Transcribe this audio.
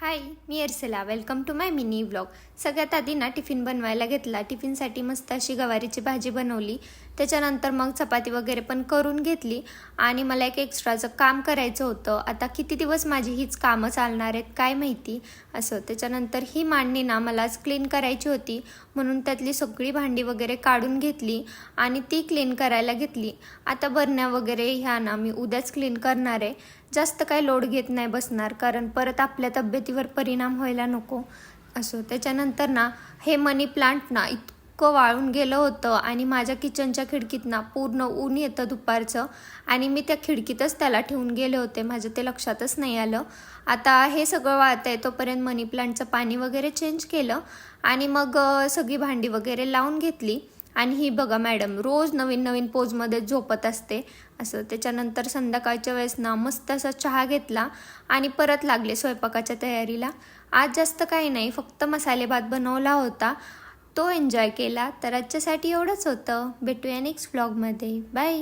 हाय, मी Arsala. Welcome to my mini vlog. सगळ्यात आधी ना टिफिन बनवायला घेतला. टिफिनसाठी मस्त अशी गवारीची भाजी बनवली. त्याच्यानंतर मग चपाती वगैरे पण करून घेतली आणि मला एक एक्स्ट्राचं काम करायचं होतं. आता किती दिवस माझी हीच कामं चालणार आहेत काय माहिती असं. त्याच्यानंतर ही मांडणी ना मलाच क्लीन करायची होती, म्हणून त्यातली सगळी भांडी वगैरे काढून घेतली आणि ती क्लीन करायला घेतली. आता बरण्या वगैरे ह्या ना मी उद्याच क्लीन करणार आहे. जास्त काय लोड घेत नाही बसणार, कारण परत आपल्या तब्येतीवर परिणाम व्हायला नको असो. त्याच्यानंतर ना हे मनी प्लांट ना इतकं वाळून गेलं होतं आणि माझ्या किचनच्या खिडकीत ना पूर्ण ऊन येतं दुपारचं आणि मी त्या खिडकीतच त्याला ठेवून गेले होते. माझ्या ते लक्षातच नाही आलं. आता हे सगळं वाळत आहे तोपर्यंत मनी प्लांटचं पाणी वगैरे चेंज केलं आणि मग सगळी भांडी वगैरे लावून घेतली. आणि ही बघा मॅडम रोज नवीन नवीन पोजमध्ये झोपत असते असं. त्याच्यानंतर संध्याकाळच्या वेळेस ना मस्त असा चहा घेतला आणि परत लागले स्वयंपाकाच्या तयारीला. आज जास्त काही नाही, फक्त मसाले भात बनवला होता, तो एन्जॉय केला. तर आजच्यासाठी एवढंच होतं. भेटूया नेक्स्ट व्लॉगमध्ये. बाय.